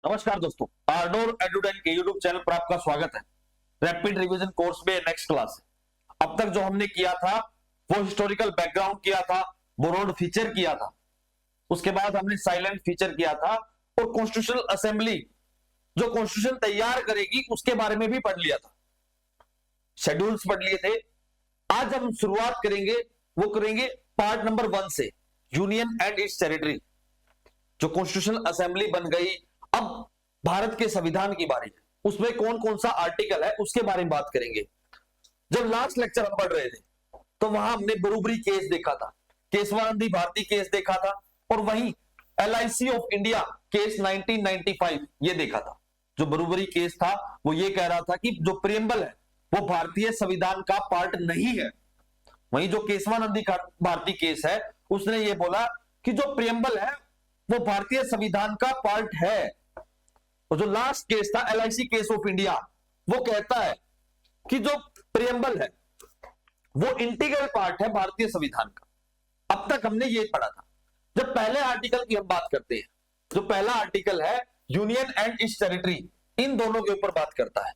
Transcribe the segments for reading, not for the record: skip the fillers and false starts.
नमस्कार दोस्तों, Ardor edutech के यूट्यूब चैनल पर आपका स्वागत है। रैपिड रिवीजन कोर्स में नेक्स्ट क्लास है। अब तक जो हमने किया था वो हिस्टोरिकल बैकग्राउंड किया था, बोरोड फीचर किया था, उसके बाद हमने साइलेंट फीचर किया था और कॉन्स्टिट्यूशनल असेंबली जो कॉन्स्टिट्यूशन तैयार करेगी उसके बारे में भी पढ़ लिया था, शेड्यूल्स पढ़ लिए थे। आज हम शुरुआत करेंगे, वो करेंगे पार्ट नंबर 1 से, यूनियन एंड इट्स टेरिटरी। जो कॉन्स्टिट्यूशनल असेंबली बन गई, अब भारत के संविधान की बारी है, उसमें कौन कौन सा आर्टिकल है उसके बारे में बात करेंगे। जब लास्ट लेक्चर हम पढ़ रहे थे तो वहां हमने बरूबरी केस देखा था, केशवानंदी भारती केस देखा था, और वहीं LIC ऑफ इंडिया केस 1995 ये देखा था। जो बरूबरी केस था वो ये कह रहा था कि जो प्रियम्बल है वो भारतीय संविधान का पार्ट नहीं है। वहीं जो केशवानंदी भारती केस है उसने ये बोला कि जो प्रियम्बल है वो भारतीय संविधान का पार्ट है। और जो लास्ट केस था LIC केस ऑफ इंडिया, वो कहता है कि जो प्रियम्बल है वो इंटीग्रल पार्ट है भारतीय संविधान का। अब तक हमने ये पढ़ा था। जब पहले आर्टिकल की हम बात करते हैं, जो पहला आर्टिकल है यूनियन एंड इट्स टेरिटरी, इन दोनों के ऊपर बात करता है।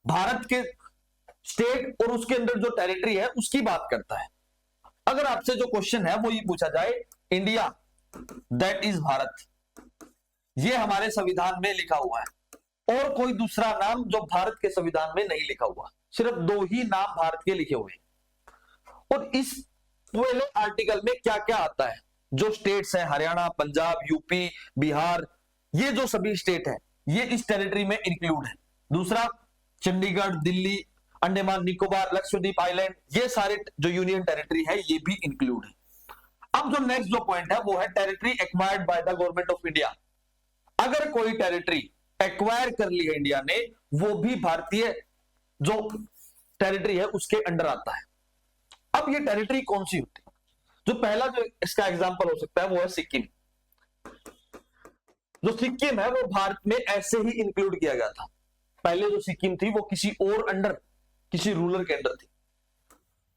भारत के स्टेट और उसके अंदर जो टेरिटरी है उसकी बात करता है। अगर आपसे जो क्वेश्चन है वो ये पूछा जाए, इंडिया दैट इज भारत, ये हमारे संविधान में लिखा हुआ है और कोई दूसरा नाम जो भारत के संविधान में नहीं लिखा हुआ, सिर्फ 2 ही नाम भारत के लिखे हुए हैं। और इस पहले आर्टिकल में क्या क्या आता है, जो स्टेट्स हैं हरियाणा, पंजाब, यूपी, बिहार, ये जो सभी स्टेट है ये इस टेरिटरी में इंक्लूड है। दूसरा, चंडीगढ़, दिल्ली, अंडमान निकोबार, लक्षद्वीप आइलैंड, ये सारे जो यूनियन टेरिटरी है ये भी इंक्लूड है। अब जो नेक्स्ट जो पॉइंट है वो है territory acquired by the government of India. अगर कोई टेरिटरी एक्वायर कर ली है इंडिया ने, वो भी भारतीय जो टेरिटरी है उसके अंडर आता है। अब ये टेरिटरी कौन सी होती है? जो पहला जो इसका एग्जांपल हो सकता है वो है सिक्किम। जो सिक्किम है वो भारत में ऐसे ही इंक्लूड किया गया था। पहले जो सिक्किम थी वो किसी और अंडर, किसी रूलर के अंडर थी,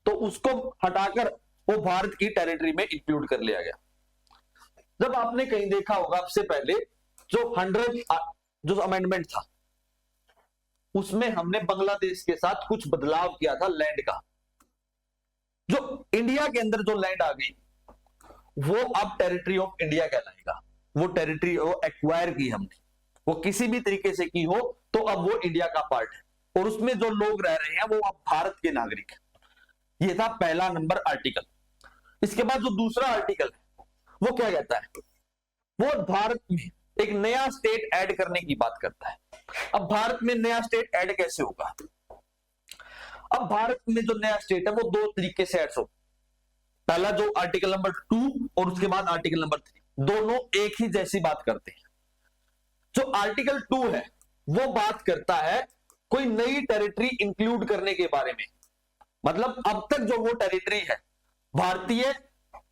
तो उसको हटाकर वो भारत की टेरिटरी में इंक्लूड कर लिया गया। जब आपने कहीं देखा होगा आपसे पहले जो 100 जो अमेंडमेंट था उसमें हमने बांग्लादेश के साथ कुछ बदलाव किया था लैंड का। जो इंडिया के अंदर जो लैंड आ गई वो अब टेरिटरी ऑफ इंडिया कहलाएगा। वो टेरिटरी वो एक्वायर की हमने, वो किसी भी तरीके से की हो तो अब वो इंडिया का पार्ट है और उसमें जो लोग रह रहे हैं वो अब भारत के नागरिक हैं। ये था पहला नंबर आर्टिकल। इसके बाद जो दूसरा आर्टिकल है वो क्या कहता है, वो भारत में एक नया स्टेट ऐड करने की बात करता है। अब भारत में नया स्टेट ऐड कैसे होगा? अब भारत में जो नया स्टेट है वो 2 तरीके से ऐड हो। पहला जो आर्टिकल नंबर 2 और उसके बाद आर्टिकल नंबर 3, दोनों एक ही जैसी बात करते हैं। जो आर्टिकल 2 है वो बात करता है कोई नई टेरिटरी इंक्लूड करने के बारे में। मतलब अब तक जो वो टेरिटरी है भारतीय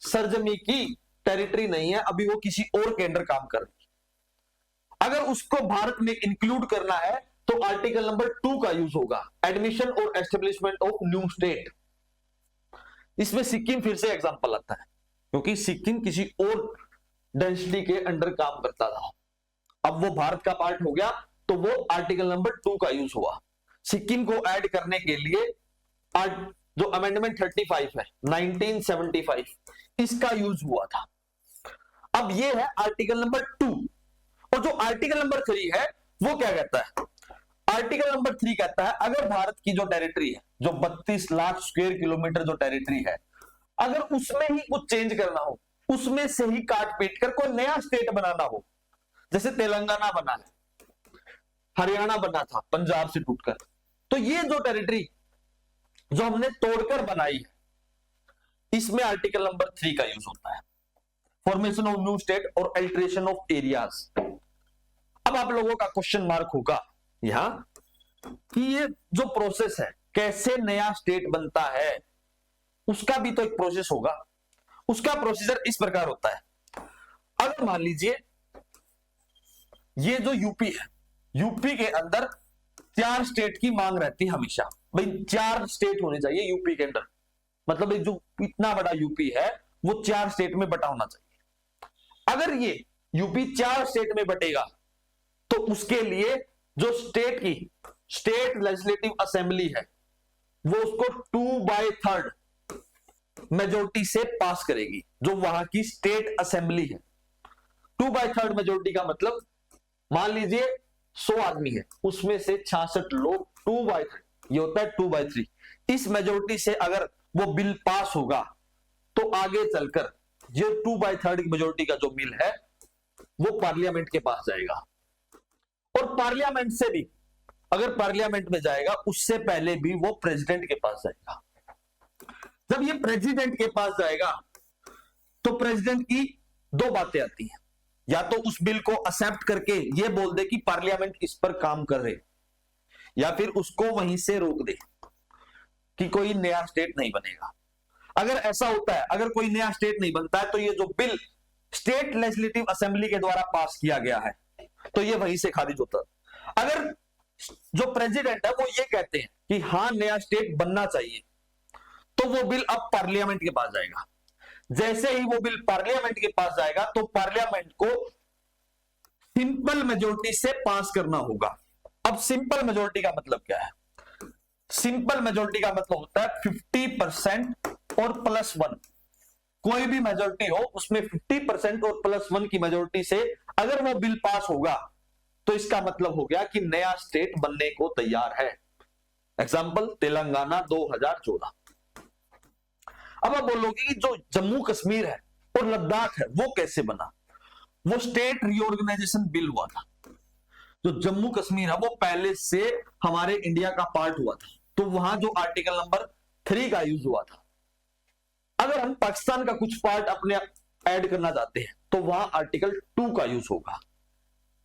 सरजमी की टेरिटरी नहीं है, अभी वो किसी और के अंडर काम कर रही है। अगर उसको भारत में इंक्लूड करना है तो आर्टिकल नंबर 2 का यूज होगा, एडमिशन और एस्टेब्लिशमेंट ऑफ न्यू स्टेट। इसमें सिक्किम फिर से एग्जांपल आता है क्योंकि सिक्किम किसी और डेंसिटी के अंडर काम करता था, अब वो भारत का पार्ट हो गया तो वो आर्टिकल नंबर 2 का यूज हुआ। सिक्किम को ऐड करने के लिए जो अमेंडमेंट 35 है 1975, इसका यूज हुआ था। अब ये है आर्टिकल नंबर 2। और जो आर्टिकल नंबर 3 है वो क्या कहता है? आर्टिकल नंबर 3 कहता है अगर भारत की जो टेरिटरी है, जो 32 लाख स्क्वायर किलोमीटर जो टेरिटरी है, अगर उसमें ही कुछ चेंज करना हो, उसमें से ही काट पीट कर कोई नया स्टेट बनाना हो, जैसे तेलंगाना बना है, हरियाणा बना था पंजाब से टूटकर, तो ये जो टेरिटरी जो हमने तोड़कर बनाई है इसमें आर्टिकल नंबर 3 का यूज होता है, फॉर्मेशन ऑफ न्यू स्टेट और अल्टरेशन ऑफ एरियाज। अब आप लोगों का क्वेश्चन मार्क होगा यहां कि ये जो प्रोसेस है कैसे नया स्टेट बनता है, उसका भी तो एक प्रोसेस होगा। उसका प्रोसीजर इस प्रकार होता है, अगर मान लीजिए ये जो यूपी है, यूपी के अंदर 4 स्टेट की मांग रहती है हमेशा, भाई 4 स्टेट होने चाहिए यूपी के अंदर। मतलब जो इतना बड़ा यूपी है वो 4 स्टेट में बटा होना चाहिए। अगर ये यूपी 4 स्टेट में बटेगा, तो उसके लिए जो स्टेट लेजिस्लेटिव असेंबली है वो उसको 2/3 मेजोरिटी से पास करेगी, जो वहां की स्टेट असेंबली है। 2/3 मेजोरिटी का मतलब मान लीजिए 100 आदमी है, उसमें से 66 लोग 2/3, ये होता है 2/3। इस मेजोरिटी से अगर वो बिल पास होगा तो आगे चलकर ये 2/3 की मेजोरिटी का जो बिल है वो पार्लियामेंट के पास जाएगा, और पार्लियामेंट से भी अगर पार्लियामेंट में जाएगा उससे पहले भी वो प्रेसिडेंट के पास जाएगा। जब ये प्रेसिडेंट के पास जाएगा तो प्रेसिडेंट की दो बातें आती हैं, या तो उस बिल को एक्सेप्ट करके ये बोल दे कि पार्लियामेंट इस पर काम कर रहे, या फिर उसको वहीं से रोक दे कि कोई नया स्टेट नहीं बनेगा। अगर ऐसा होता है, अगर कोई नया स्टेट नहीं बनता है, तो ये जो बिल स्टेट लेजिस्लेटिव असेंबली के द्वारा पास किया गया है तो ये वहीं से खारिज होता है। अगर जो प्रेसिडेंट है वो ये कहते हैं कि हां नया स्टेट बनना चाहिए, तो वो बिल अब पार्लियामेंट के पास जाएगा। जैसे ही वो बिल पार्लियामेंट के पास जाएगा तो पार्लियामेंट को सिंपल मेजोरिटी से पास करना होगा। अब सिंपल मेजोरिटी का मतलब क्या है? सिंपल मेजोरिटी का मतलब होता है 50% और +1। कोई भी मेजोरिटी हो उसमें 50% और +1 की मेजोरिटी से अगर वो बिल पास होगा तो इसका मतलब हो गया कि नया स्टेट बनने को तैयार है। एग्जाम्पल तेलंगाना 2014। अब आप बोलोगे कि जो जम्मू कश्मीर है और लद्दाख है वो कैसे बना? वो स्टेट रीऑर्गेनाइजेशन बिल हुआ था। जो जम्मू कश्मीर है वो पहले से हमारे इंडिया का पार्ट हुआ था, तो वहां जो आर्टिकल नंबर 3 का यूज हुआ था। अगर हम पाकिस्तान का कुछ पार्ट अपने ऐड करना चाहते हैं तो वहां आर्टिकल 2 का यूज होगा।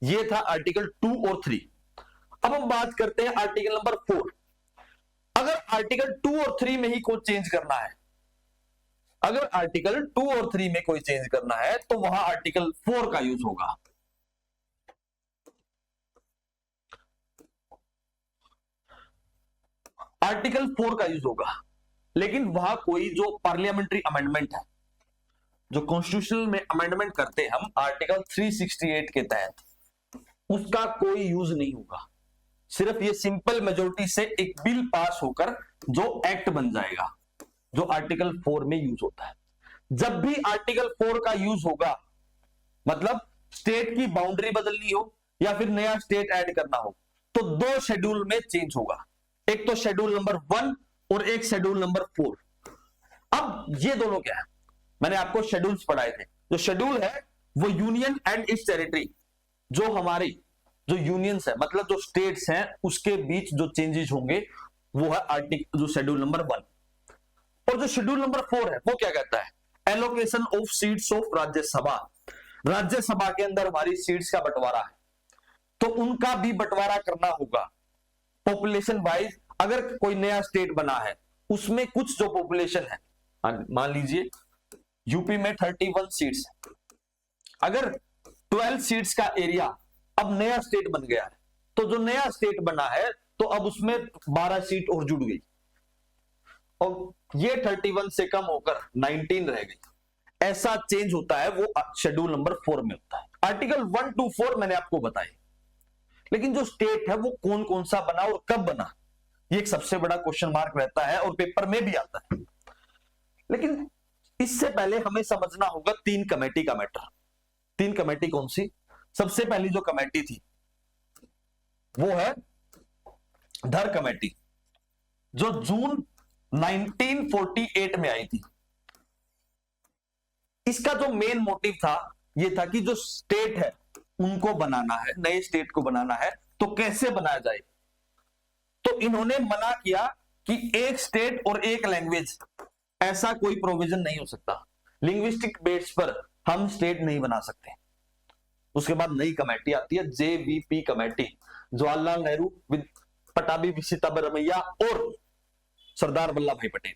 ये था आर्टिकल 2 और 3। अब हम बात करते हैं आर्टिकल नंबर 4। अगर आर्टिकल 2 और 3 में ही कोई चेंज करना है, अगर आर्टिकल 2 और 3 में कोई चेंज करना है तो वहां आर्टिकल 4 का यूज होगा। आर्टिकल 4 का यूज होगा, लेकिन वहां कोई जो पार्लियामेंट्री अमेंडमेंट है, जो कॉन्स्टिट्यूशनल में अमेंडमेंट करते हैं हम आर्टिकल 368 के तहत, उसका कोई यूज नहीं होगा। सिर्फ ये सिंपल मेजोरिटी से एक बिल पास होकर जो एक्ट बन जाएगा, जो आर्टिकल 4 में यूज होता है। जब भी आर्टिकल 4 का यूज होगा, मतलब स्टेट की बाउंड्री बदलनी हो या फिर नया स्टेट ऐड करना हो, तो दो शेड्यूल में चेंज होगा। एक तो शेड्यूल नंबर 1 और एक शेड्यूल नंबर 4। अब ये दोनों क्या है? मैंने आपको शेड्यूल्स पढ़ाए थे। जो शेड्यूल है वो यूनियन एंड इट्स टेरिटरी, जो हमारी जो यूनियंस है मतलब जो स्टेट्स हैं उसके बीच जो चेंजेस होंगे वो है आर्टिकल जो शेड्यूल नंबर 1। और जो शेड्यूल नंबर 4 है वो क्या कहता है? Allocation of seats of Rajya Sabha. Rajya Sabha के अंदर हमारी सीट्स का बंटवारा है, तो उनका भी बंटवारा करना होगा पॉपुलेशन वाइज। अगर कोई नया स्टेट बना है उसमें कुछ जो पॉपुलेशन है, मान लीजिए यूपी में 31 सीट्स है, अगर 12 सीट्स का एरिया अब नया स्टेट बन गया है, तो जो नया स्टेट बना है तो अब उसमें 12 सीट और जुड़ गई, और ये 31 से कम होकर 19 रह गई। ऐसा चेंज होता है वो शेड्यूल नंबर 4 में होता है। आर्टिकल 1 to 4 मैंने आपको बताए, लेकिन जो स्टेट है वो कौन कौन सा बना और कब बना, ये एक सबसे बड़ा क्वेश्चन मार्क रहता है और पेपर में भी आता है। लेकिन इससे पहले हमें समझना होगा 3 कमेटी का मैटर। 3 कमेटी कौन सी? सबसे पहली जो कमेटी थी वो है धर कमेटी, जो जून 1948 में आई थी। इसका जो मेन मोटिव था ये था कि जो स्टेट है उनको बनाना है, नए स्टेट को बनाना है, तो कैसे बनाया जाए? तो इन्होंने मना किया कि एक स्टेट और एक लैंग्वेज, ऐसा कोई प्रोविजन नहीं हो सकता। लिंग्विस्टिक बेस पर हम स्टेट नहीं बना सकते। उसके बाद नई कमेटी आती है JVP कमेटी, जवाहरलाल नेहरू, पटाभी विश्वेश्वरैया और सरदार वल्लभ भाई पटेल।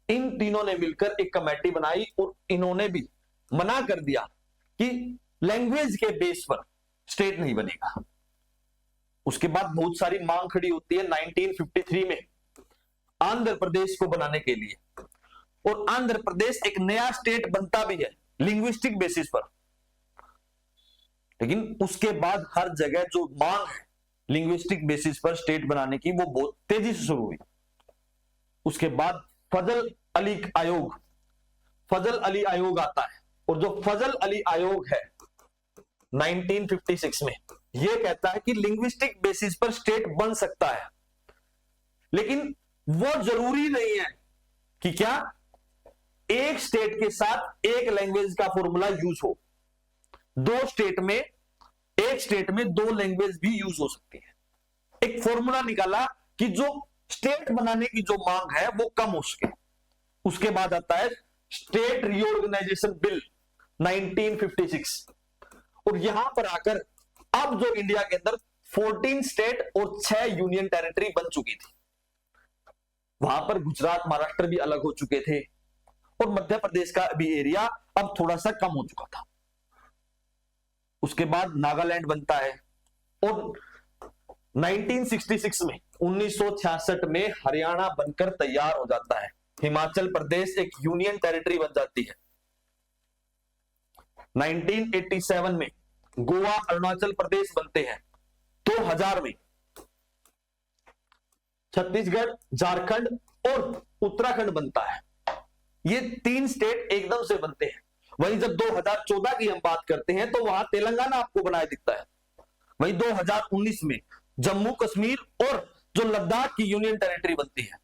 इन तीनों ने मिलकर एक कमेटी बनाई और इन्होंने भी मना कर दिया कि लैंग्वेज के बेस पर स्टेट नहीं बनेगा। उसके बाद बहुत सारी मांग खड़ी होती है 1953 में आंध्र प्रदेश को बनाने के लिए, और आंध्र प्रदेश एक नया स्टेट बनता भी है लिंग्विस्टिक बेसिस पर। लेकिन उसके बाद हर जगह जो मांग है लिंग्विस्टिक बेसिस पर स्टेट बनाने की वो बहुत तेजी से शुरू हुई। उसके बाद फजल अली आयोग आता है, और जो फजल अली आयोग है 1956 में, यह कहता है कि लिंग्विस्टिक बेसिस पर स्टेट बन सकता है, लेकिन वो जरूरी नहीं है कि क्या एक स्टेट के साथ एक लैंग्वेज का फॉर्मूला यूज हो। एक स्टेट में दो लैंग्वेज भी यूज हो सकती है। एक फॉर्मूला निकाला कि जो स्टेट बनाने की जो मांग है वो कम हो सके। उसके बाद आता है स्टेट रीऑर्गेनाइजेशन बिल 1956, और यहां पर आकर अब जो इंडिया के अंदर 14 स्टेट और 6 यूनियन टेरिटरी बन चुकी थी। वहां पर गुजरात महाराष्ट्र भी अलग हो चुके थे, और मध्य प्रदेश का भी एरिया अब थोड़ा सा कम हो चुका था। उसके बाद नागालैंड बनता है, और 1966 में 1966 में हरियाणा बनकर तैयार हो जाता है। हिमाचल प्रदेश एक यूनियन टेरिटरी बन जाती है। 1987 में गोवा अरुणाचल प्रदेश बनते हैं। 2000 में छत्तीसगढ़, झारखंड और उत्तराखंड बनता है। ये 3 स्टेट एकदम से बनते हैं। वहीं जब 2014 की हम बात करते हैं तो वहां तेलंगाना आपको बनाए दिखता है। वहीं 2019 में जम्मू कश्मीर और जो लद्दाख की यूनियन टेरिटरी बनती है।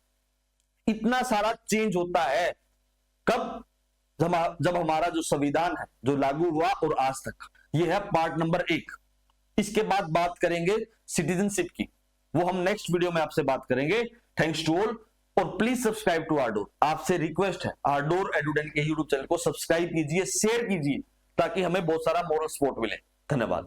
इतना सारा चेंज होता है कब? जब हमारा जो संविधान है जो लागू हुआ और आज तक। यह है पार्ट नंबर 1। इसके बाद बात करेंगे सिटीजनशिप की, वो हम नेक्स्ट वीडियो में आपसे बात करेंगे। थैंक्स टू ऑल, और प्लीज सब्सक्राइब टू आरडोर। आपसे रिक्वेस्ट है, आरडोर एडुडेंट के यूट्यूब चैनल को सब्सक्राइब कीजिए, शेयर कीजिए, ताकि हमें बहुत सारा मॉरल सपोर्ट मिले। धन्यवाद।